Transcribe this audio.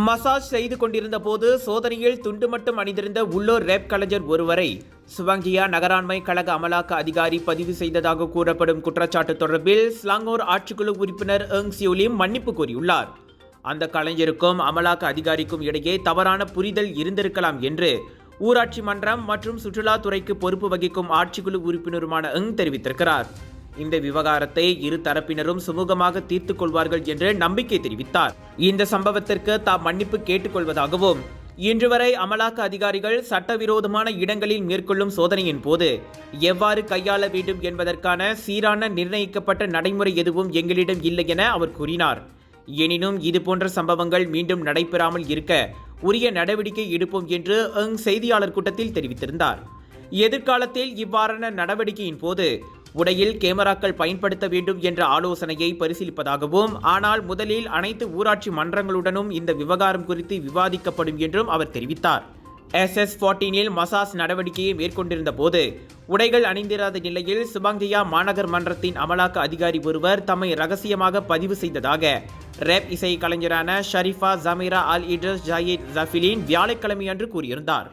Massage செய்து கொண்டிருந்த போது சோதனையில் துண்டு மட்டும் அணிந்திருந்த உள்ளூர் ரேப் கலைஞர் ஒருவரை சுவாங்கியா நகராண்மை கழக அமலாக்க அதிகாரி பதிவு செய்ததாக கூறப்படும் குற்றச்சாட்டு தொடர்பில் ஸ்லாங்கூர் ஆட்சிக்குழு உறுப்பினர் எங் சியோலிம் மன்னிப்பு கோரியுள்ளார். அந்த கலைஞருக்கும் அமலாக்க அதிகாரிக்கும் இடையே தவறான புரிதல் இருந்திருக்கலாம் என்று ஊராட்சி மன்றம் மற்றும் சுற்றுலாத்துறைக்கு பொறுப்பு வகிக்கும் ஆட்சிக்குழு உறுப்பினருமான எங் தெரிவித்திருக்கிறார். இந்த விவகாரத்தை இரு தரப்பினரும் சுமூகமாக தீர்த்துக் கொள்வார்கள் என்று நம்பிக்கை தெரிவித்தார். இந்த சம்பவத்திற்கு தாம் மன்னிப்பு கேட்டுக்கொள்வதாகவும் இன்று வரை அமலாக்க அதிகாரிகள் சட்டவிரோதமான இடங்களில் மேற்கொள்ளும் சோதனையின் போது எவ்வாறு கையாள வேண்டும் என்பதற்கான சீரான நிர்ணயிக்கப்பட்ட நடைமுறை எதுவும் எங்களிடம் இல்லை என அவர் கூறினார். எனினும் இதுபோன்ற சம்பவங்கள் மீண்டும் நடைபெறாமல் இருக்க உரிய நடவடிக்கை எடுப்போம் என்று எங் செய்தியாளர் கூட்டத்தில் தெரிவித்திருந்தார். எதிர்காலத்தில் இவ்வாறான நடவடிக்கையின் போது உடையில் கேமராக்கள் பயன்படுத்த வேண்டும் என்ற ஆலோசனையை பரிசீலிப்பதாகவும், ஆனால் முதலில் அனைத்து ஊராட்சி மன்றங்களுடனும் இந்த விவகாரம் குறித்து விவாதிக்கப்படும் என்றும் அவர் தெரிவித்தார். SS14 மசாஜ் நடவடிக்கையை மேற்கொண்டிருந்த போது உடைகள் அணிந்திராத நிலையில் சுபாங்கியா மாநகர் மன்றத்தின் அமலாக்க அதிகாரி ஒருவர் தம்மை ரகசியமாக பதிவு செய்ததாக ரேப் இசை கலைஞரான ஷரீஃபா ஜமீரா அல் இட்ரஸ் ஜாயித் ஜஃபிலின் வியாழக்கிழமை அன்று கூறியிருந்தார்.